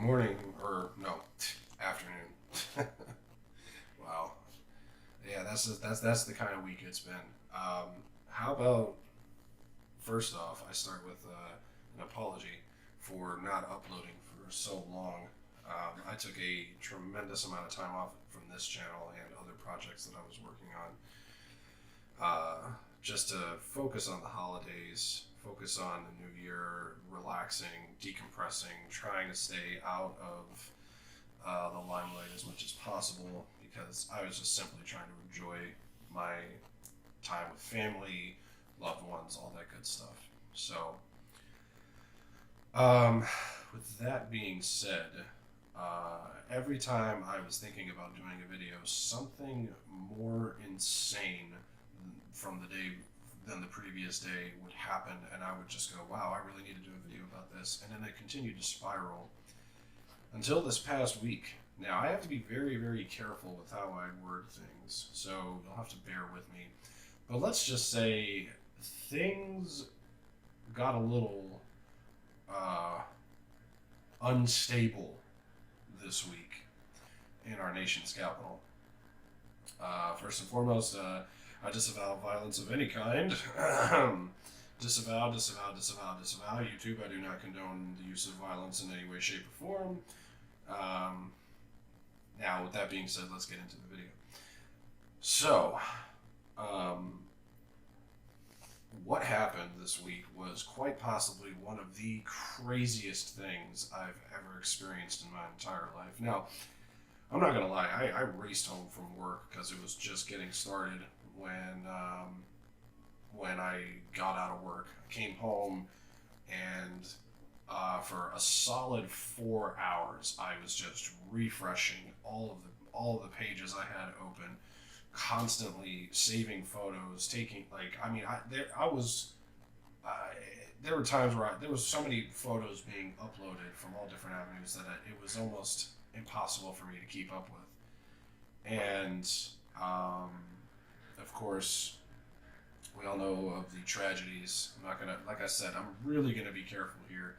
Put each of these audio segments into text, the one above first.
morning, or no, afternoon. Wow. Yeah, that's the kind of week it's been. How about first off, I start with an apology for not uploading for so long. I took a tremendous amount of time off from this channel and other projects that I was working on, just to focus on the holidays, focus on the new year, relaxing, decompressing, trying to stay out of the limelight as much as possible because I was just simply trying to enjoy my time with family, loved ones, all that good stuff. So, um, with that being said, every time I was thinking about doing a video, something more insane from the day than the previous day would happen, and I would just go, wow, I really need to do a video about this. And then it continued to spiral until this past week. Now, I have to be very, very careful with how I word things, so you'll have to bear with me. But let's just say things got a little uh, unstable this week in our nation's capital. First and foremost, I disavow violence of any kind. Disavow, disavow, disavow, disavow. YouTube, I do not condone the use of violence in any way, shape, or form. Um, Now, with that being said, let's get into the video. So, um, what happened this week was quite possibly one of the craziest things I've ever experienced in my entire life. Now, I'm not gonna lie, I raced home from work because it was just getting started when I got out of work. I came home and for a solid 4 hours, I was just refreshing all of the pages I had open, constantly saving photos, taking there were times where there was so many photos being uploaded from all different avenues that it was almost impossible for me to keep up with. And um, of course, we all know of the tragedies. I'm not gonna, like I said, I'm really gonna be careful here.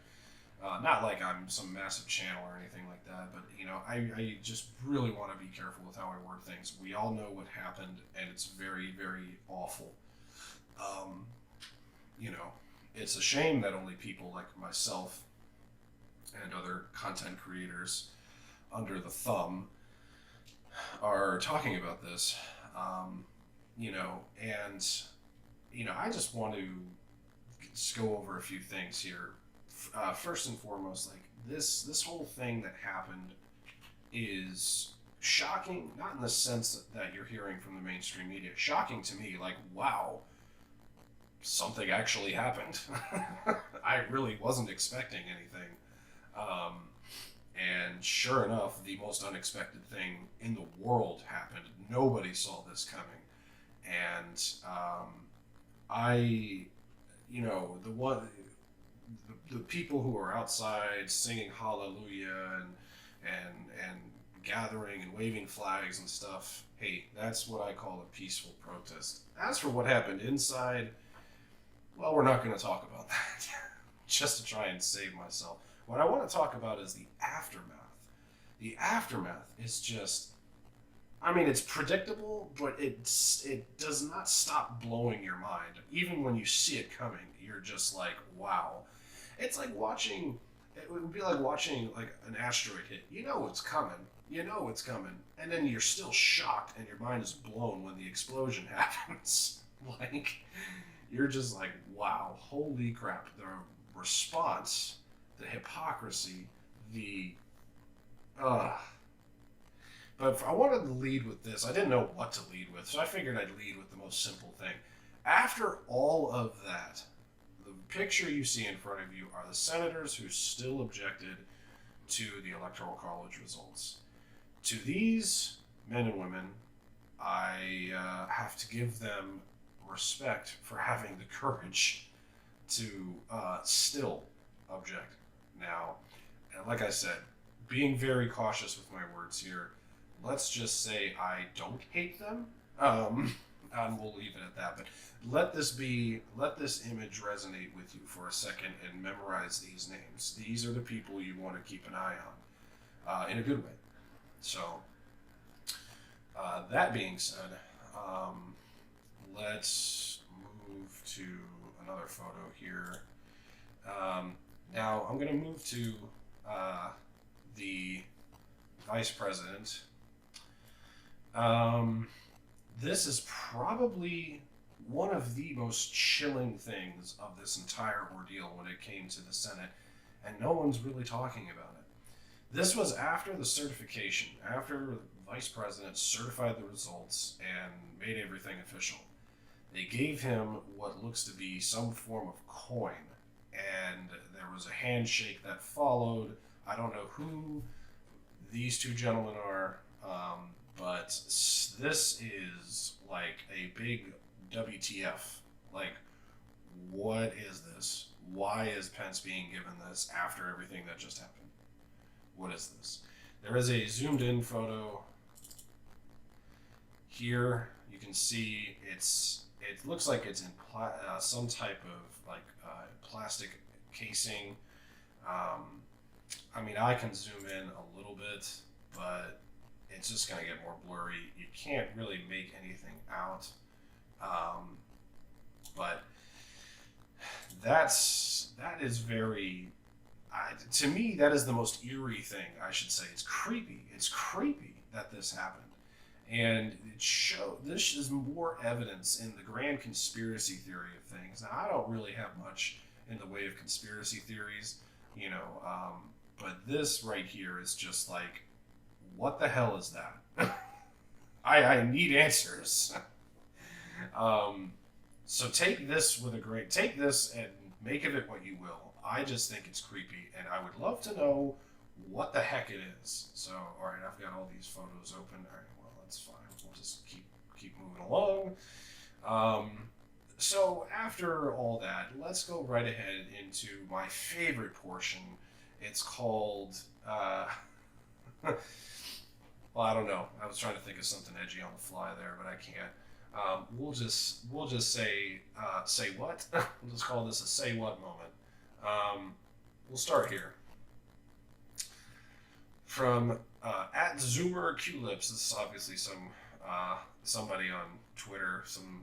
Not like I'm some massive channel or anything like that, but I just really want to be careful with how I word things. We all know what happened, and it's very, very awful. Um, you know, it's a shame that only people like myself and other content creators under the thumb are talking about this. And I just want to just go over a few things here. First and foremost, like this whole thing that happened is shocking, not in the sense that you're hearing from the mainstream media. Shocking to me, like, wow, something actually happened. I really wasn't expecting anything. Um, and sure enough, the most unexpected thing in the world happened. Nobody saw this coming. And I, the one, the people who are outside singing hallelujah and gathering and waving flags and stuff, hey, that's what I call a peaceful protest. As for what happened inside, well, we're not going to talk about that. Just to try and save myself. What I want to talk about is the aftermath. The aftermath is just, I mean, it's predictable, but it does not stop blowing your mind. Even when you see it coming, you're just like, wow. It's like watching, it would be like watching like an asteroid hit. You know it's coming. You know it's coming. And then you're still shocked and your mind is blown when the explosion happens. Like, you're just like, wow, holy crap. The response, the hypocrisy, the, but if I wanted to lead with this, I didn't know what to lead with, so I figured I'd lead with the most simple thing. After all of that, the picture you see in front of you are the senators who still objected to the Electoral College results. To these men and women, I have to give them respect for having the courage to still object. Now, and like I said, being very cautious with my words here, let's just say I don't hate them, and we'll leave it at that. But let this image resonate with you for a second and memorize these names. These are the people you want to keep an eye on. in a good way. So, that being said, let's move to another photo here. Now, I'm going to move to the vice president. This is probably one of the most chilling things of this entire ordeal when it came to the Senate, and no one's really talking about it. This was after the certification, after the vice president certified the results and made everything official. They gave him what looks to be some form of coin, and there was a handshake that followed. I don't know who these two gentlemen are, but this is like a big WTF. Like, what is this? Why is Pence being given this after everything that just happened? What is this? There is a zoomed in photo here. You can see it looks like it's in some type of like plastic casing. I mean, I can zoom in a little bit, but it's just going to get more blurry. You can't really make anything out. But that is very, to me, that is the most eerie thing, I should say. It's creepy. It's creepy that this happened. And this is more evidence in the grand conspiracy theory of things. Now, I don't really have much in the way of conspiracy theories, but this right here is just like, what the hell is that? I need answers. So take this and make of it what you will. I just think it's creepy, and I would love to know what the heck it is. So, all right, I've got all these photos open. All right, well, that's fine. We'll just keep moving along. So after all that, let's go right ahead into my favorite portion. It's called, well, I don't know. I was trying to think of something edgy on the fly there, but I can't. We'll just say what? We'll just call this a say what moment. We'll start here. From at Zoomer Culips. This is obviously somebody on Twitter, some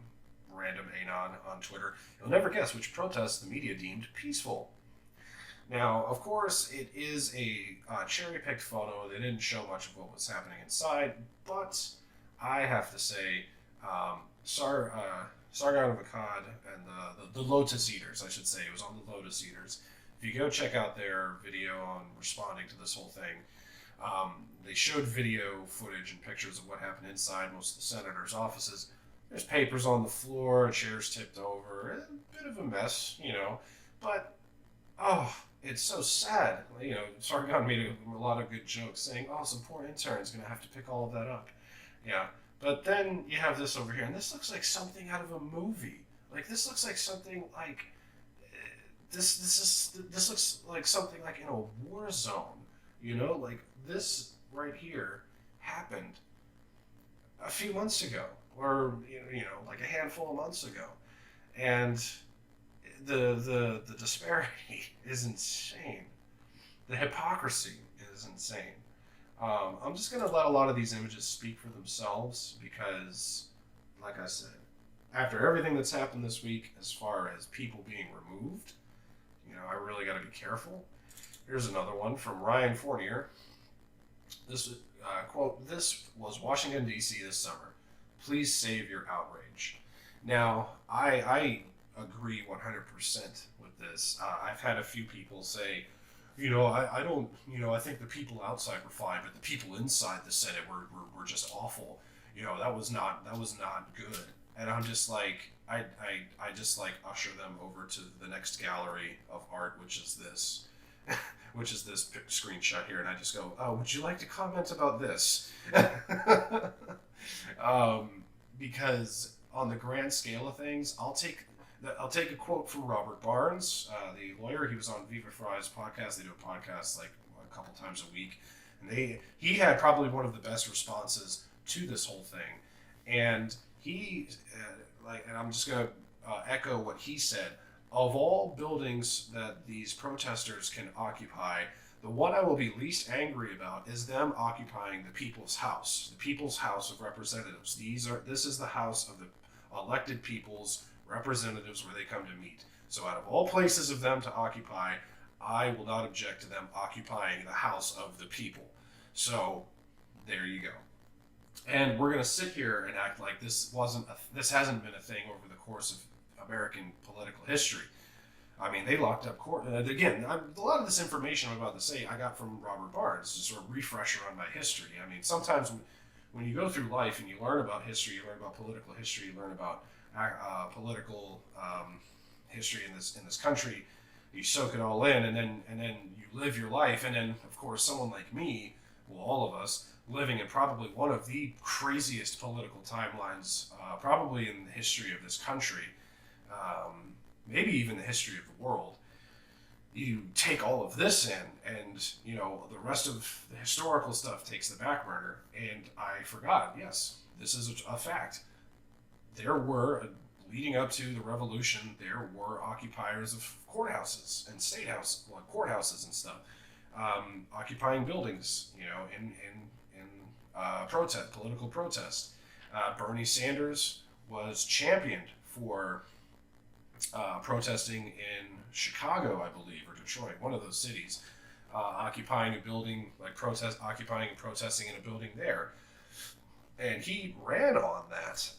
random anon on Twitter. You'll never guess which protest the media deemed peaceful. Now, of course, it is a cherry-picked photo. They didn't show much of what was happening inside, but I have to say, Sargon of Akkad and the Lotus Eaters, I should say, it was on the Lotus Eaters. If you go check out their video on responding to this whole thing, they showed video footage and pictures of what happened inside most of the senators' offices. There's papers on the floor, chairs tipped over, a bit of a mess, but, it's so sad. Sargon made a lot of good jokes saying, some poor intern's going to have to pick all of that up. Yeah. But then you have this over here, and this looks like something out of a movie. Like, this looks like something like, this looks like something like in a war zone. Like this right here happened a few months ago, or, like a handful of months ago. And the disparity is insane. The hypocrisy is insane. I'm just going to let a lot of these images speak for themselves because, like I said, after everything that's happened this week as far as people being removed, I really got to be careful. Here's another one from Ryan Fournier. This quote, "This was Washington, D.C. this summer. Please save your outrage." Now, I agree 100% with this. I've had a few people say, I don't, I think the people outside were fine, but the people inside the Senate were just awful. That was not good. And I'm just like, I just like usher them over to the next gallery of art, which is this screenshot here. And I just go, would you like to comment about this? Because on the grand scale of things, I'll take a quote from Robert Barnes, the lawyer. He was on Viva Frye's podcast. They do a podcast like a couple times a week, and he had probably one of the best responses to this whole thing. And he and I'm just gonna echo what he said. Of all buildings that these protesters can occupy, The one I will be least angry about is them occupying the people's house, the people's house of representatives. This is the house of the elected people's representatives where they come to meet. So out of all places of them to occupy, I will not object to them occupying the house of the people. So there you go. And we're going to sit here and act like this hasn't been a thing over the course of American political history. I mean, they locked up court. Again, a lot of this information I'm about to say I got from Robert Barnes, just sort of refresher on my history. I mean, sometimes when you go through life and you learn about history, you learn about political history, you learn about political history in this country. You soak it all in, and then you live your life. And then, of course, someone like me, well, all of us, living in probably one of the craziest political timelines, probably in the history of this country. Maybe even the history of the world. You take all of this in, and the rest of the historical stuff takes the back burner. And I forgot. Yes, this is a fact. There were, leading up to the revolution, there were occupiers of courthouses and courthouses and stuff, occupying buildings. In political protest. Bernie Sanders was championed for protesting in Chicago, I believe, or Detroit, one of those cities, occupying a building, occupying and protesting in a building there. And he ran on that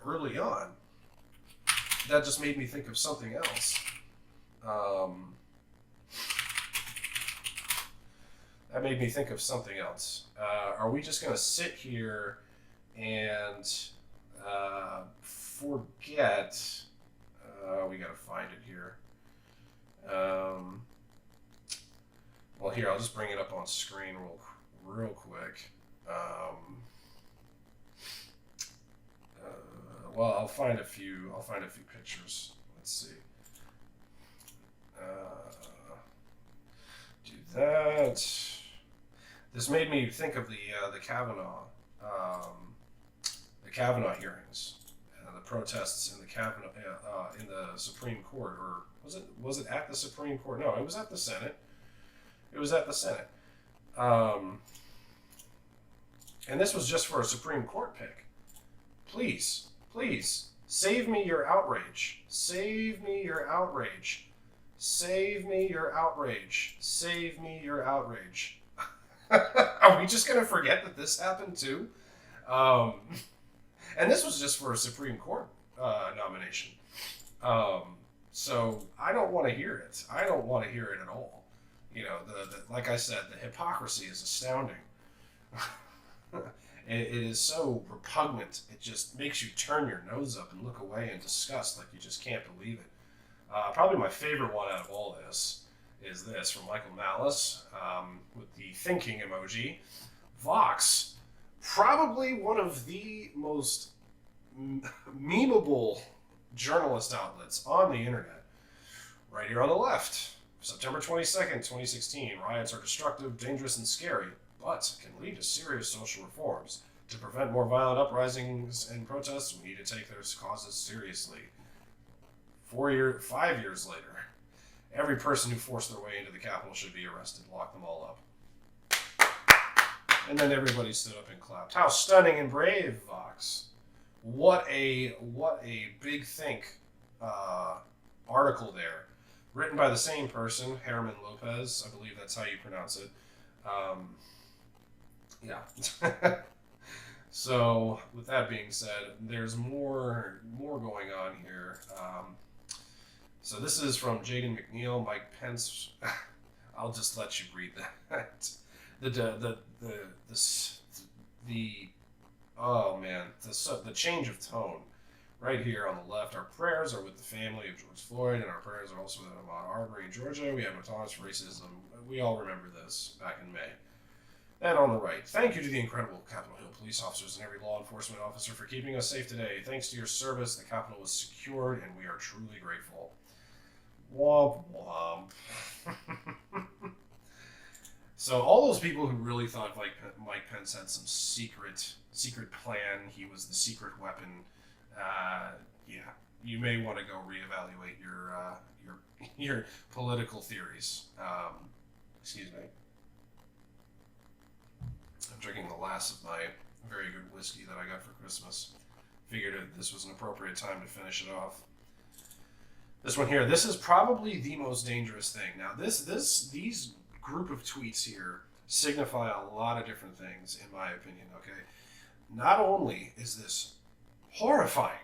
early on. That just made me think of something else. Are we just going to sit here and forget? We got to find it here. Well, here, I'll just bring it up on screen real quick. Well, I'll find a few pictures. Let's see. Do that. This made me think of the Kavanaugh hearings, the protests in the Kavanaugh in the Supreme Court, or was it at the Supreme Court? No, it was at the Senate. And this was just for a Supreme Court pick. Please, save me your outrage. Save me your outrage. Save me your outrage. Save me your outrage. Are we just going to forget that this happened too? And this was just for a Supreme Court nomination. So I don't want to hear it. I don't want to hear it at all. Like I said, the hypocrisy is astounding. It is so repugnant. It just makes you turn your nose up and look away in disgust, like you just can't believe it. Probably my favorite one out of all this is this from Michael Malice with the thinking emoji. Vox, probably one of the most memeable journalist outlets on the internet. Right here on the left, September 22nd, 2016, riots are destructive, dangerous, and scary, but can lead to serious social reforms. To prevent more violent uprisings and protests, we need to take their causes seriously. 5 years later, every person who forced their way into the Capitol should be arrested. Lock them all up. And then everybody stood up and clapped. How stunning and brave, Vox. What a big think article there. Written by the same person, Herman Lopez. I believe that's how you pronounce it. Yeah. So, with that being said, there's more going on here. So this is from Jaden McNeil, Mike Pence. I'll just let you read that. The change of tone right here on the left. Our prayers are with the family of George Floyd, and our prayers are also with Ahmaud Arbery in Georgia. We have no tolerance for racism. We all remember this back in May. And on the right, thank you to the incredible Capitol Hill police officers and every law enforcement officer for keeping us safe today. Thanks to your service, the Capitol was secured, and we are truly grateful. Womp womp. So all those people who really thought Mike Pence had some secret plan, he was the secret weapon, yeah, you may want to go reevaluate your political theories. Excuse me. I'm drinking the last of my very good whiskey that I got for Christmas. Figured this was an appropriate time to finish it off. This one here, this is probably the most dangerous thing. Now, these group of tweets here signify a lot of different things, in my opinion. Okay, not only is this horrifying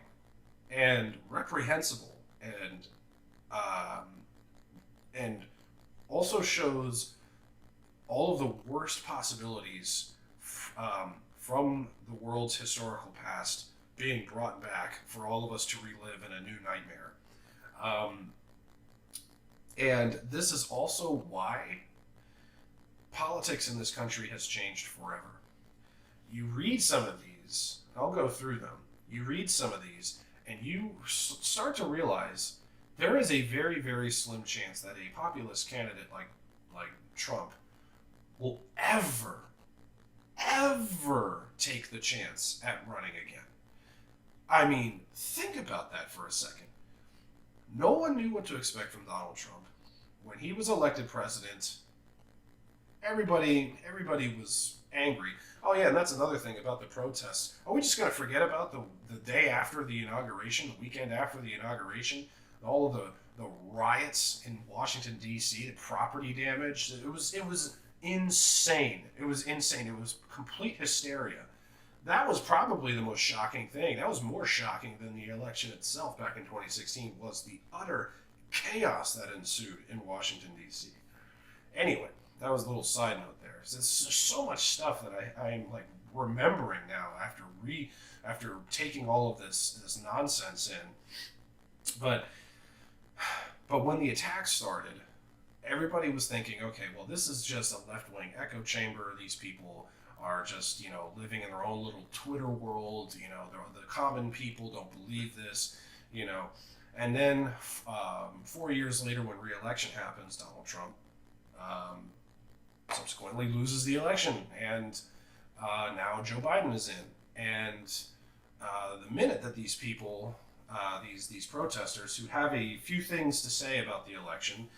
and reprehensible, um, and also shows all of the worst possibilities from the world's historical past being brought back for all of us to relive in a new nightmare. Um, and this is also why politics in this country has changed forever. You read some of these, I'll go through them. You read some of these, and you start to realize there is a very, very slim chance that a populist candidate like Trump will ever take the chance at running again. I mean, think about that for a second. No one knew what to expect from Donald Trump. When he was elected president, everybody was angry. Oh yeah, and that's another thing about the protests. Are we just going to forget about the day after the inauguration, the weekend after the inauguration, all of the riots in Washington D.C., the property damage? It was insane. It was insane. It was complete hysteria. That was probably the most shocking thing. That was more shocking than the election itself back in 2016 was the utter chaos that ensued in Washington, D.C. Anyway, that was a little side note there. There's so much stuff that I'm like remembering now after taking all of this nonsense in. But when the attacks started, everybody was thinking, okay, well, this is just a left-wing echo chamber. These people are just, living in their own little Twitter world. The common people don't believe this, And then 4 years later, when re-election happens, Donald Trump subsequently loses the election, and now Joe Biden is in. And the minute that these people, these protesters who have a few things to say about the election,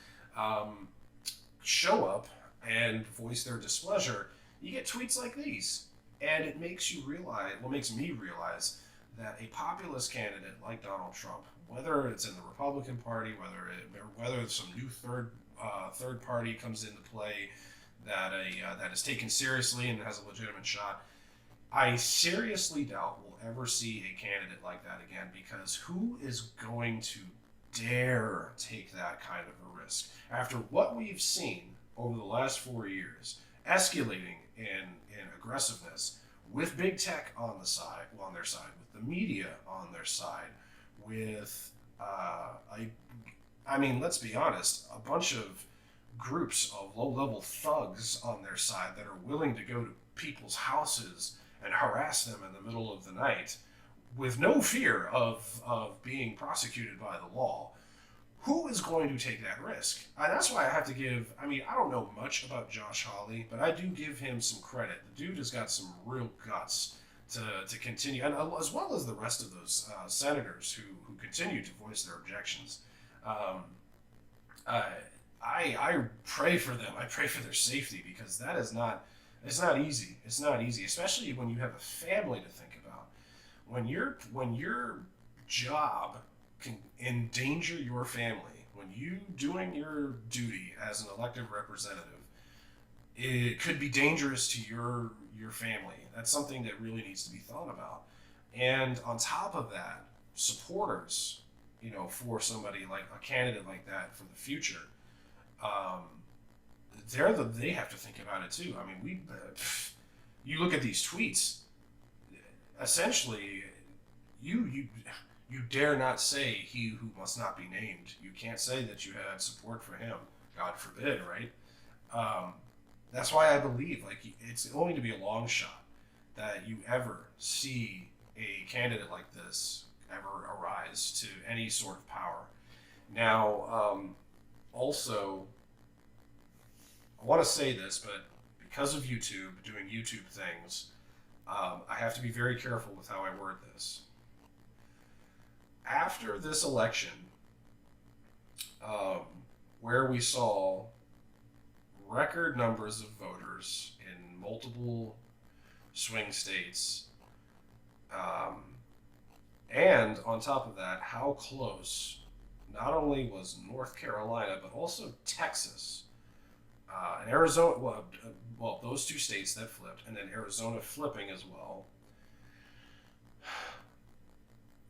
show up and voice their displeasure, you get tweets like these. And it makes you realize, makes me realize that a populist candidate like Donald Trump, whether it's in the Republican Party, whether some new third party comes into play that is taken seriously and has a legitimate shot, I seriously doubt we'll ever see a candidate like that again, because who is going to dare take that kind of a risk after what we've seen over the last 4 years, escalating in aggressiveness, with big tech on their side, with the media on their side, with I mean, let's be honest, a bunch of groups of low-level thugs on their side that are willing to go to people's houses and harass them in the middle of the night with no fear of being prosecuted by the law. Who is going to take that risk? And that's why I have to give, I don't know much about Josh Hawley, but I do give him some credit. The dude has got some real guts to continue, and as well as the rest of those senators who continue to voice their objections. I pray for them. I pray for their safety, because it's not easy. It's not easy, especially when you have a family to think about. When your job can endanger your family, when you doing your duty as an elected representative, it could be dangerous to your family. That's something that really needs to be thought about. And on top of that, supporters, for somebody like a candidate like that for the future, they have to think about it too. You look at these tweets. Essentially, you dare not say "he who must not be named." You can't say that you had support for him. God forbid, right? That's why I believe it's going to be a long shot that you ever see a candidate like this ever arise to any sort of power. Now, also, I want to say this, but because of YouTube, doing YouTube things, I have to be very careful with how I word this. After this election, where we saw record numbers of voters in multiple swing states. Um, and on top of that, how close not only was North Carolina, but also Texas and Arizona. Well, those two states that flipped, and then Arizona flipping as well.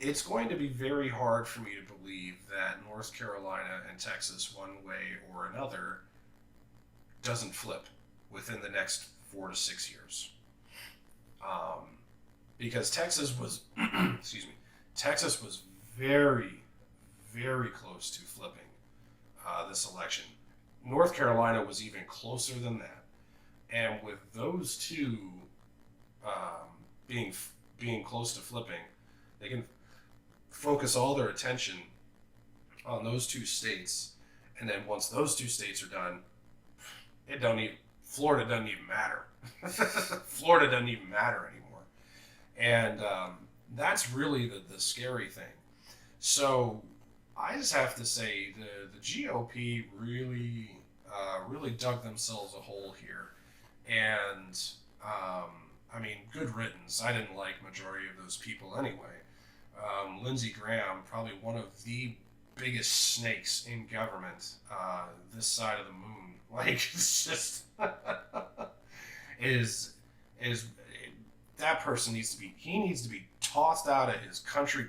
It's going to be very hard for me to believe that North Carolina and Texas, one way or another, doesn't flip within the next 4 to 6 years. Because Texas was, excuse me, Texas was very, very close to flipping this election. North Carolina was even closer than that, and with those two being close to flipping, they can focus all their attention on those two states, and then once those two states are done, Florida doesn't even matter. Florida doesn't even matter anymore, and that's really the scary thing. So I just have to say the GOP really dug themselves a hole here, and I mean, good riddance. I didn't like majority of those people anyway. Lindsey Graham, probably one of the biggest snakes in government this side of the moon. Like, it's just is that person needs to be tossed out of his country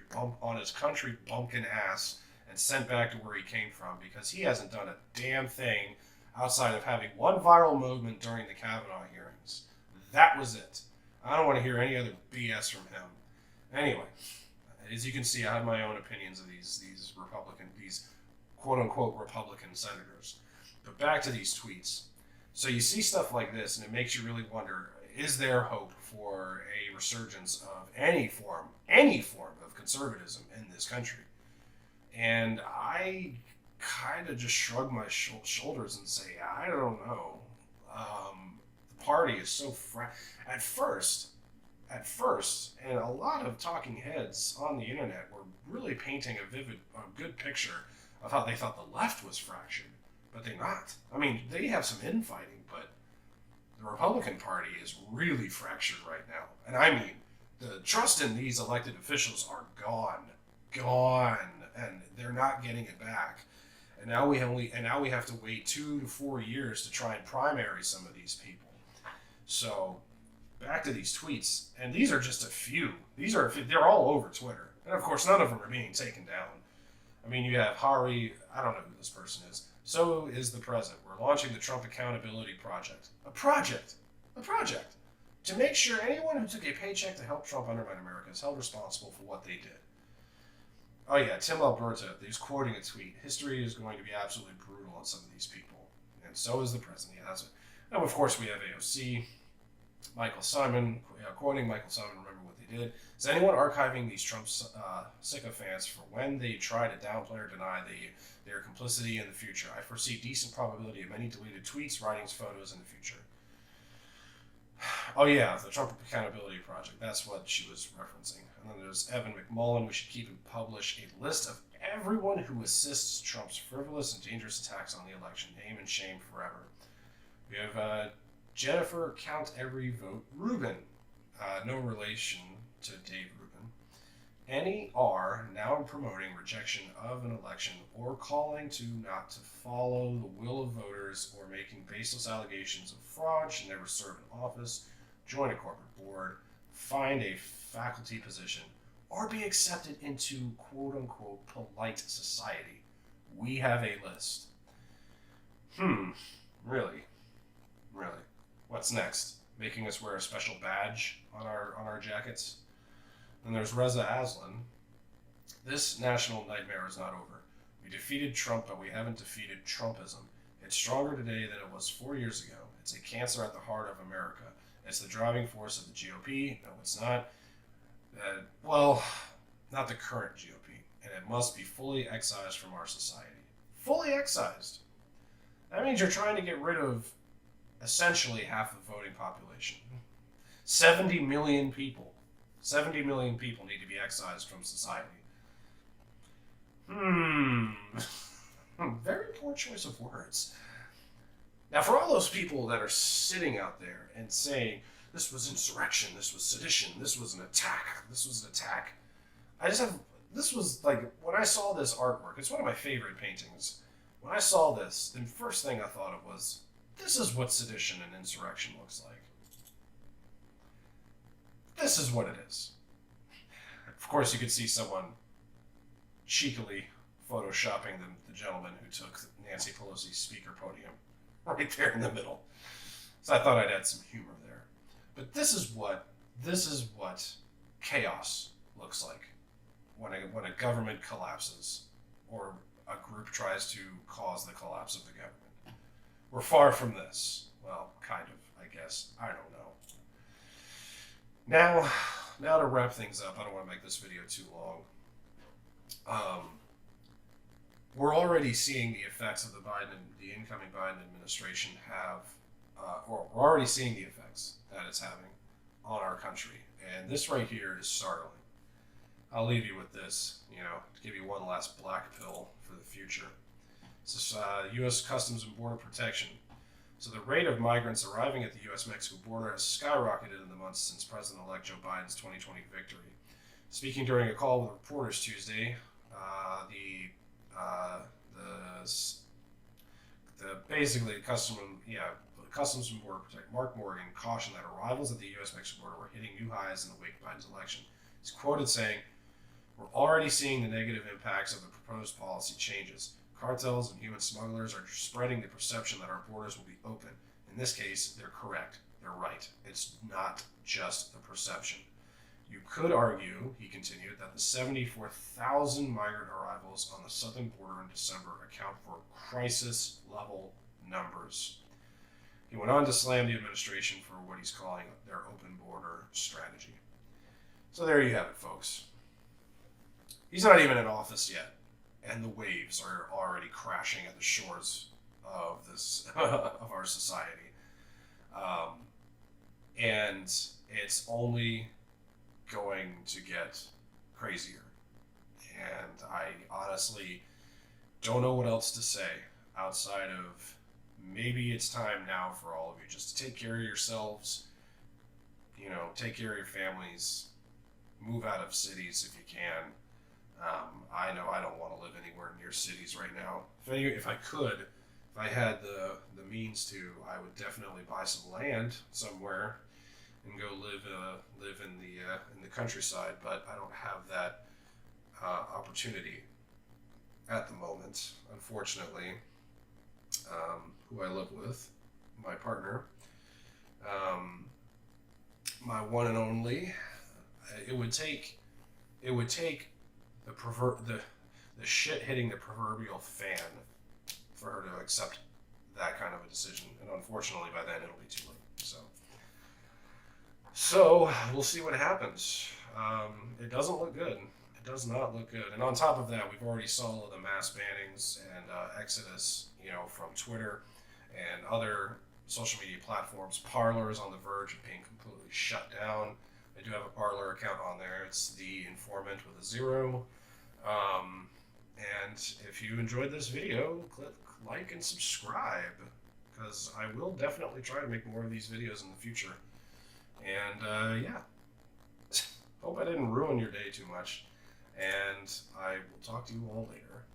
bumpkin ass and sent back to where he came from, because he hasn't done a damn thing outside of having one viral movement during the Kavanaugh hearings. That was it. I don't want to hear any other BS from him. Anyway, as you can see, I have my own opinions of these quote unquote Republican senators. But back to these tweets. So you see stuff like this, and it makes you really wonder: is there hope for a resurgence of any form of conservatism in this country? And I kind of just shrug my shoulders and say, I don't know. The party is so at first, and a lot of talking heads on the internet were really painting a good picture of how they thought the left was fractured, but they're not. I mean, they have some infighting, but the Republican Party is really fractured right now. And I mean, the trust in these elected officials are gone, and they're not getting it back. And now we have to wait 2 to 4 years to try and primary some of these people. So back to these tweets, and these are just a few. They're all over Twitter, and of course none of them are being taken down. I mean, you have Hari. I don't know who this person is. So is the president. We're launching the Trump Accountability Project. A project to make sure anyone who took a paycheck to help Trump undermine America is held responsible for what they did. Oh yeah, Tim Alberta, he's quoting a tweet. History is going to be absolutely brutal on some of these people. And so is the president. Yeah, that's it. And of course we have AOC, Michael Simon, quoting Michael Simon, remember what they did. Is anyone archiving these Trump sycophants for when they try to downplay or deny their complicity in the future? I foresee decent probability of many deleted tweets, writings, photos in the future. Oh yeah, the Trump Accountability Project. That's what she was referencing. And then there's Evan McMullen. We should keep and publish a list of everyone who assists Trump's frivolous and dangerous attacks on the election. Name and shame forever. We have Jennifer Count Every Vote Rubin. No relation to Dave Rubin. Any are now promoting rejection of an election or calling to not to follow the will of voters or making baseless allegations of fraud should never serve in office, join a corporate board, find a faculty position, or be accepted into quote-unquote polite society. We have a list. Really? What's next? Making us wear a special badge on our jackets? Then there's Reza Aslan. This national nightmare is not over. We defeated Trump, but we haven't defeated Trumpism. It's stronger today than it was 4 years ago. It's a cancer at the heart of America. It's the driving force of the GOP. No, it's not. Well, not the current GOP. And it must be fully excised from our society. Fully excised. That means you're trying to get rid of essentially half the voting population. 70 million people. 70 million people need to be excised from society. Very poor choice of words. Now, for all those people that are sitting out there and saying, this was insurrection, this was sedition, this was an attack, this was an attack, I just have, this was like, when I saw this artwork, it's one of my favorite paintings. When I saw this, the first thing I thought of was, this is what sedition and insurrection looks like. This is what it is. Of course, you could see someone cheekily photoshopping the gentleman who took Nancy Pelosi's speaker podium right there in the middle. So I thought I'd add some humor there. But this is what chaos looks like when a government collapses or a group tries to cause the collapse of the government. We're far from this. Well, kind of, I guess. I don't know. Now to wrap things up, I don't want to make this video too long. We're already seeing the effects of the incoming Biden administration or we're already seeing the effects that it's having on our country. And this right here is startling. I'll leave you with this, to give you one last black pill for the future. This is U.S. Customs and Border Protection. So the rate of migrants arriving at the U.S.-Mexico border has skyrocketed in the months since President-elect Joe Biden's 2020 victory. Speaking during a call with reporters Tuesday, Customs and Border Protection, Mark Morgan, cautioned that arrivals at the U.S.-Mexico border were hitting new highs in the wake of Biden's election. He's quoted saying, "We're already seeing the negative impacts of the proposed policy changes. Cartels and human smugglers are spreading the perception that our borders will be open. In this case, they're correct. They're right. It's not just the perception. You could argue," he continued, "that the 74,000 migrant arrivals on the southern border in December account for crisis-level numbers." He went on to slam the administration for what he's calling their open border strategy. So there you have it, folks. He's not even in office yet, and the waves are already crashing at the shores of of our society. And it's only going to get crazier. And I honestly don't know what else to say outside of maybe it's time now for all of you just to take care of yourselves, take care of your families, move out of cities if you can. I know I don't want to live anywhere near cities right now. If I had the means to, I would definitely buy some land somewhere and go live in the countryside. But I don't have that opportunity at the moment, unfortunately. Who I live with, my partner, my one and only. It would take the shit hitting the proverbial fan for her to accept that kind of a decision, and unfortunately by then it'll be too late. So we'll see what happens. It doesn't look good. It does not look good. And on top of that, we've already saw the mass bannings and exodus, from Twitter and other social media platforms. Parler is on the verge of being completely shut down. I do have a Parler account on there. It's The Informant with a 0. And if you enjoyed this video, click like and subscribe, because I will definitely try to make more of these videos in the future. And yeah, hope I didn't ruin your day too much. And I will talk to you all later.